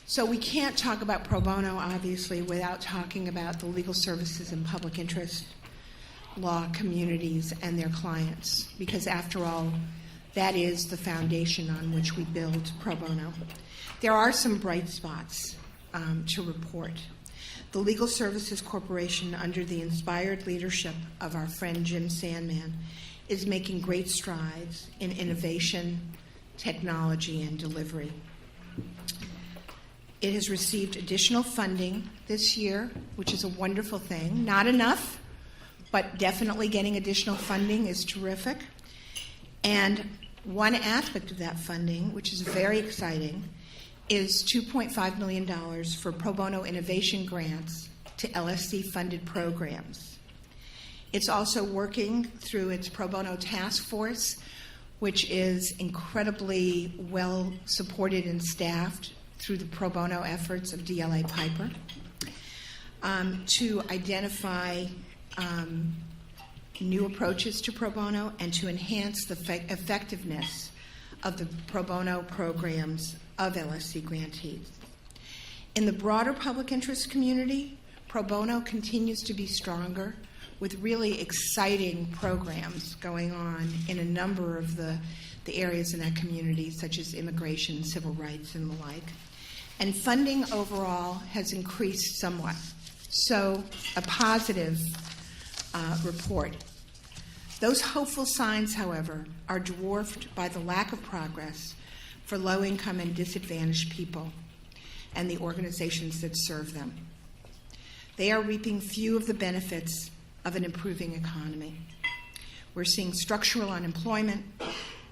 So we can't talk about pro bono, obviously, without talking about the legal services and public interest law communities and their clients, because after all, that is the foundation on which we build pro bono. There are some bright spots to report. The Legal Services Corporation, under the inspired leadership of our friend Jim Sandman, is making great strides in innovation, technology, and delivery. It has received additional funding this year, which is a wonderful thing. Not enough, but definitely getting additional funding is terrific. And one aspect of that funding, which is very exciting, is $2.5 million for pro bono innovation grants to LSC-funded programs. It's also working through its pro bono task force, which is incredibly well supported and staffed through the pro bono efforts of DLA Piper, to identify new approaches to pro bono and to enhance the effectiveness of the pro bono programs of LSC grantees. In the broader public interest community, pro bono continues to be stronger, with really exciting programs going on in a number of the areas in that community, such as immigration, civil rights, and the like. And funding overall has increased somewhat. So a positive report. Those hopeful signs, however, are dwarfed by the lack of progress for low-income and disadvantaged people and the organizations that serve them. They are reaping few of the benefits of an improving economy. We're seeing structural unemployment,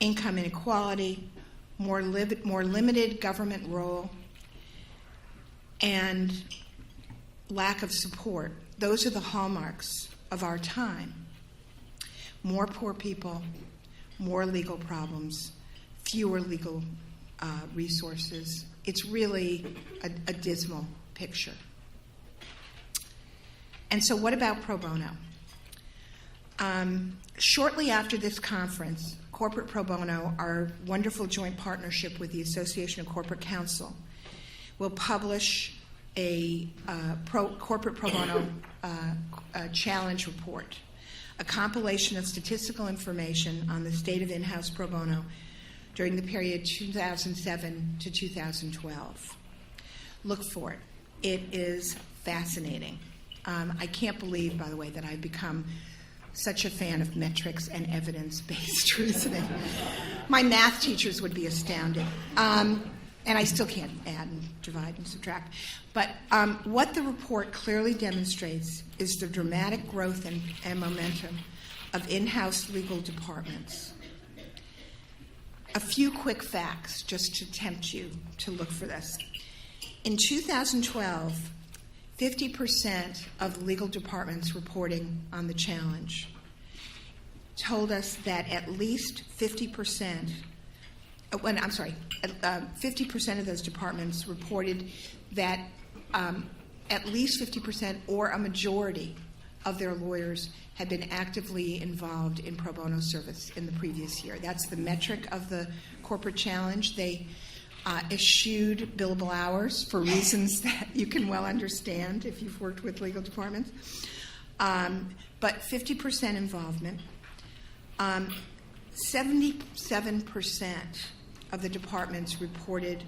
income inequality, more limited government role, and lack of support. Those are the hallmarks of our time. More poor people, more legal problems, fewer legal resources. It's really a dismal picture. And so what about pro bono? Shortly after this conference, Corporate Pro Bono, our wonderful joint partnership with the Association of Corporate Counsel, will publish a corporate pro bono challenge report, a compilation of statistical information on the state of in-house pro bono during the period 2007 to 2012. Look for it. It is fascinating. I can't believe, by the way, that I've become such a fan of metrics and evidence-based reasoning. My math teachers would be astounded. And I still can't add and divide and subtract. But what the report clearly demonstrates is the dramatic growth and momentum of in-house legal departments. A few quick facts just to tempt you to look for this. In 2012, 50% of legal departments reporting on the challenge told us that at least 50% of those departments reported that at least 50% or a majority of their lawyers had been actively involved in pro bono service in the previous year. That's the metric of the corporate challenge. They eschewed billable hours for reasons that you can well understand if you've worked with legal departments. But 50% involvement. 77% of the departments reported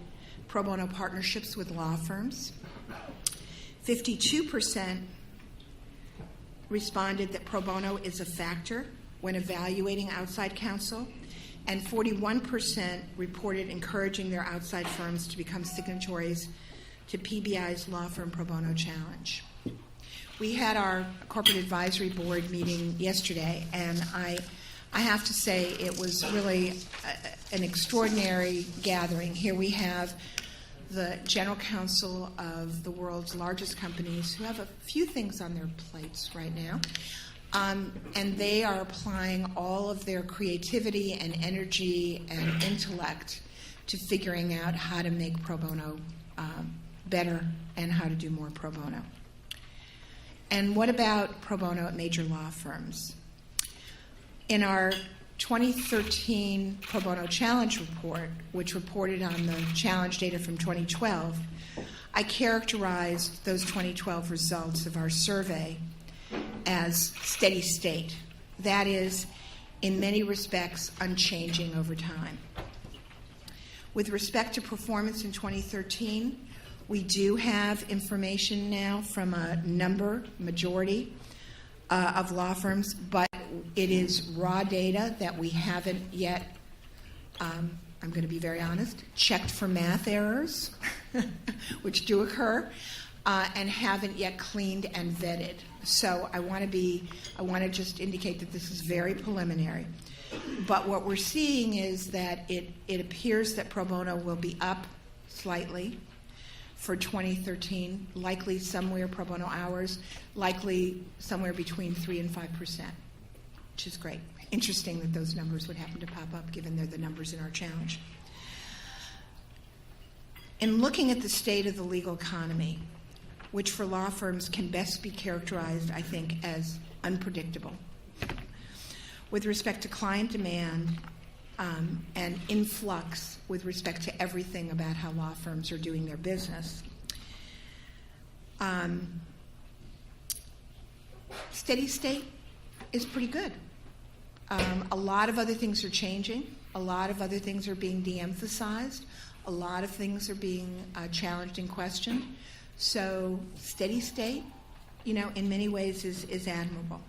pro bono partnerships with law firms. 52% responded that pro bono is a factor when evaluating outside counsel, and 41% reported encouraging their outside firms to become signatories to PBI's Law Firm Pro Bono Challenge. We had our corporate advisory board meeting yesterday, and I have to say it was really an extraordinary gathering. Here we have the general counsel of the world's largest companies who have a few things on their plates right now. And they are applying all of their creativity and energy and intellect to figuring out how to make pro bono better and how to do more pro bono. And what about pro bono at major law firms? In our 2013 Pro Bono Challenge Report, which reported on the challenge data from 2012, I characterized those 2012 results of our survey as steady state. That is, in many respects, unchanging over time. With respect to performance in 2013, we do have information now from a majority of law firms, but it is raw data that we haven't yet, I'm going to be very honest, checked for math errors, which do occur, and haven't yet cleaned and vetted. So I want to just indicate that this is very preliminary. But what we're seeing is that it appears that pro bono will be up slightly for 2013, likely somewhere pro bono hours, likely somewhere between 3 and 5%, which is great. Interesting that those numbers would happen to pop up given they're the numbers in our challenge. In looking at the state of the legal economy, which for law firms can best be characterized, I think, as unpredictable, with respect to client demand and influx with respect to everything about how law firms are doing their business, steady state is pretty good. A lot of other things are changing. A lot of other things are being de-emphasized. A lot of things are being challenged and questioned. So steady state, in many ways is admirable.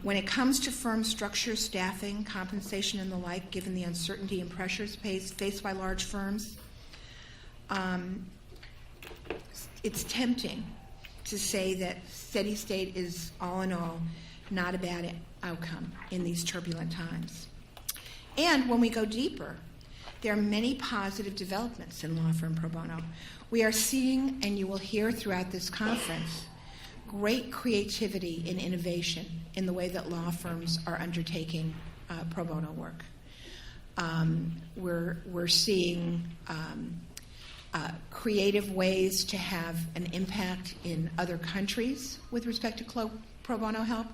When it comes to firm structure, staffing, compensation, and the like, given the uncertainty and pressures faced by large firms, it's tempting to say that steady state is, all in all, not a bad outcome in these turbulent times. And when we go deeper, there are many positive developments in law firm pro bono. We are seeing, and you will hear throughout this conference, great creativity and innovation in the way that law firms are undertaking pro bono work. We're seeing creative ways to have an impact in other countries with respect to pro bono help.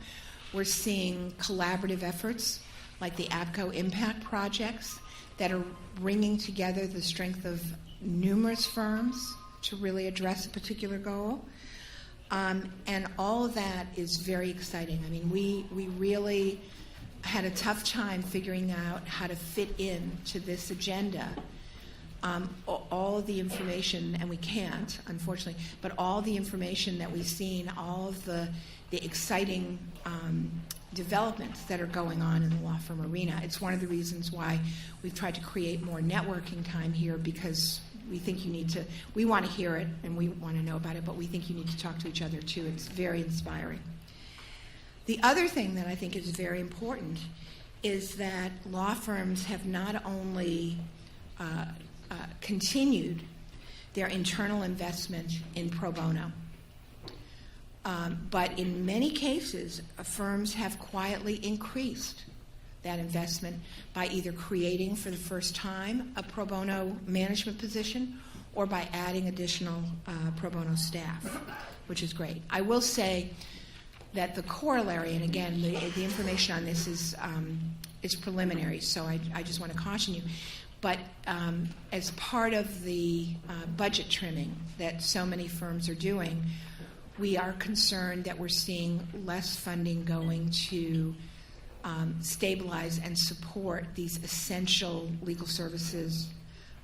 We're seeing collaborative efforts like the APCO impact projects that are bringing together the strength of numerous firms to really address a particular goal. And all of that is very exciting. I mean, we really had a tough time figuring out how to fit into this agenda all of the information, and we can't, unfortunately, but all the information that we've seen, all of the exciting developments that are going on in the law firm arena. It's one of the reasons why we've tried to create more networking time here, because we think we want to hear it and we want to know about it, but we think you need to talk to each other too. It's very inspiring. The other thing that I think is very important is that law firms have not only continued their internal investment in pro bono, but in many cases, firms have quietly increased that investment by either creating for the first time a pro bono management position or by adding additional pro bono staff, which is great. I will say that the corollary, and again, the information on this is preliminary, so I just want to caution you, but as part of the budget trimming that so many firms are doing, we are concerned that we're seeing less funding going to stabilize and support these essential legal services,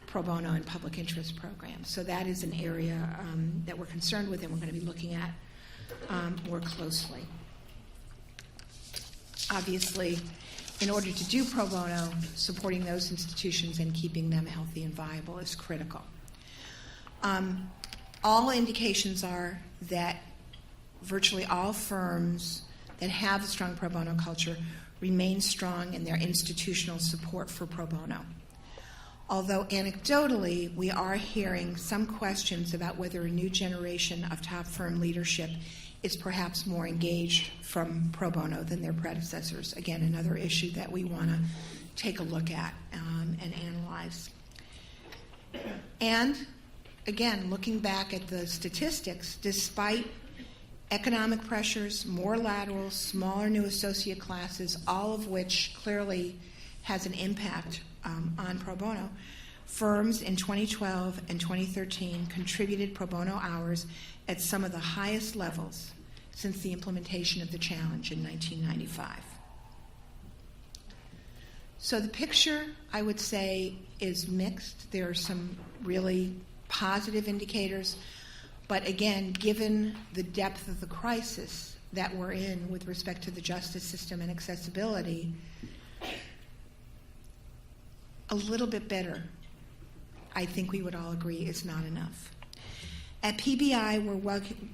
pro bono, and public interest programs. So that is an area that we're concerned with and we're going to be looking at more closely. Obviously, in order to do pro bono, supporting those institutions and keeping them healthy and viable is critical. All indications are that virtually all firms that have a strong pro bono culture remain strong in their institutional support for pro bono. Although anecdotally, we are hearing some questions about whether a new generation of top firm leadership is perhaps more engaged from pro bono than their predecessors. Again, another issue that we want to take a look at and analyze. And again, looking back at the statistics, despite Economic pressures, more laterals, smaller new associate classes, all of which clearly has an impact on pro bono. Firms in 2012 and 2013 contributed pro bono hours at some of the highest levels since the implementation of the challenge in 1995. So the picture, I would say, is mixed. There are some really positive indicators, but again, given the depth of the crisis that we're in with respect to the justice system and accessibility, a little bit better, I think we would all agree, is not enough. At PBI,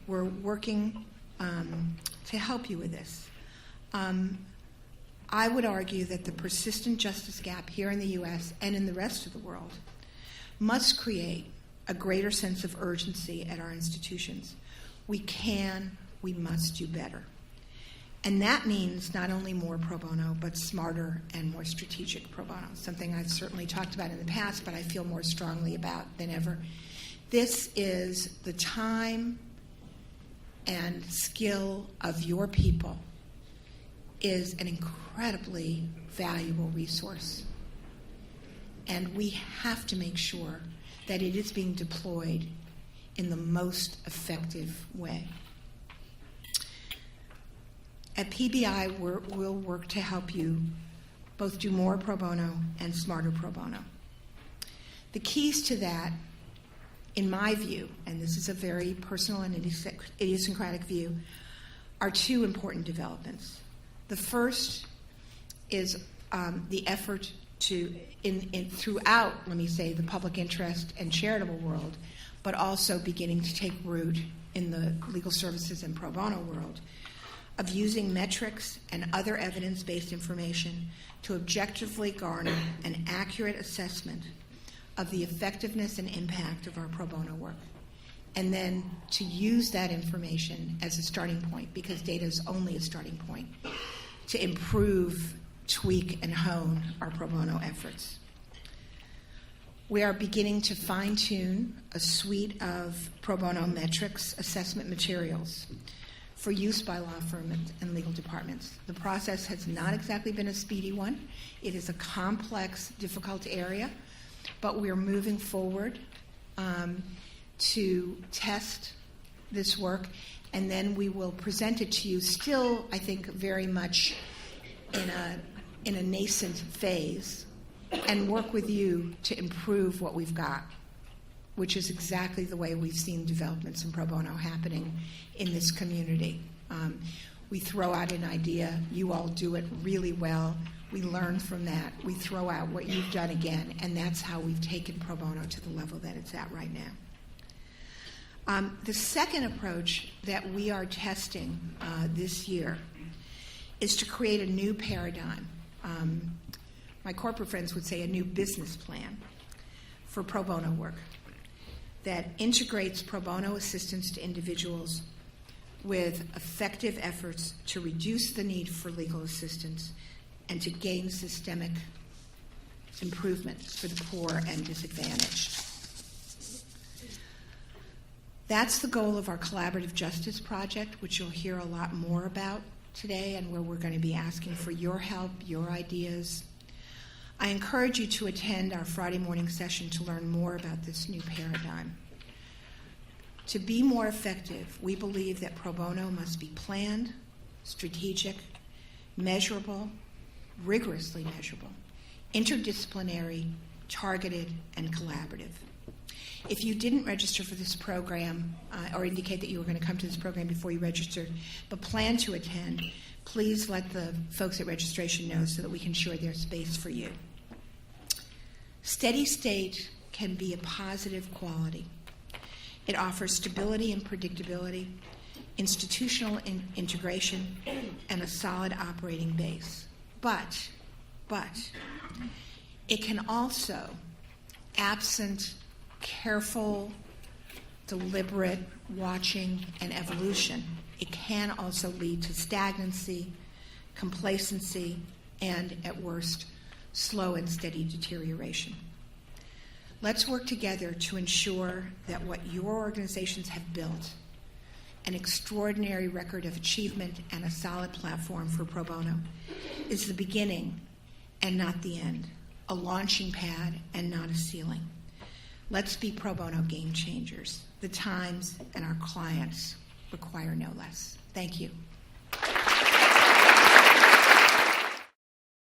we're working to help you with this. I would argue that the persistent justice gap here in the U.S. and in the rest of the world must create a greater sense of urgency at our institutions. We must do better. And that means not only more pro bono, but smarter and more strategic pro bono, something I've certainly talked about in the past, but I feel more strongly about than ever. This is the time and skill of your people is an incredibly valuable resource. And we have to make sure that it is being deployed in the most effective way. At PBI, we'll work to help you both do more pro bono and smarter pro bono. The keys to that, in my view, and this is a very personal and idiosyncratic view, are two important developments. The first is the effort to, throughout, let me say, the public interest and charitable world, but also beginning to take root in the legal services and pro bono world, of using metrics and other evidence-based information to objectively garner an accurate assessment of the effectiveness and impact of our pro bono work, and then to use that information as a starting point, because data is only a starting point, to improve, tweak, and hone our pro bono efforts. We are beginning to fine-tune a suite of pro bono metrics assessment materials for use by law firms and legal departments. The process has not exactly been a speedy one. It is a complex, difficult area, but we're moving forward to test this work, and then we will present it to you, still, I think, very much in a nascent phase, and work with you to improve what we've got, which is exactly the way we've seen developments in pro bono happening in this community. We throw out an idea, you all do it really well, we learn from that, we throw out what you've done again, and that's how we've taken pro bono to the level that it's at right now. The second approach that we are testing this year is to create a new paradigm. My corporate friends would say a new business plan for pro bono work that integrates pro bono assistance to individuals with effective efforts to reduce the need for legal assistance and to gain systemic improvement for the poor and disadvantaged. That's the goal of our Collaborative Justice Project, which you'll hear a lot more about today, and where we're going to be asking for your help, your ideas. I encourage you to attend our Friday morning session to learn more about this new paradigm. To be more effective, we believe that pro bono must be planned, strategic, measurable, rigorously measurable, interdisciplinary, targeted, and collaborative. If you didn't register for this program or indicate that you were going to come to this program before you registered, but plan to attend, please let the folks at registration know so that we can ensure there's space for you. Steady state can be a positive quality. It offers stability and predictability, institutional integration, and a solid operating base. But it can also, absent careful, deliberate watching and evolution, it can also lead to stagnancy, complacency, and, at worst, slow and steady deterioration. Let's work together to ensure that what your organizations have built an extraordinary record of achievement and a solid platform for pro bono, is the beginning and not the end, a launching pad and not a ceiling. Let's be pro bono game changers. The times and our clients require no less. Thank you.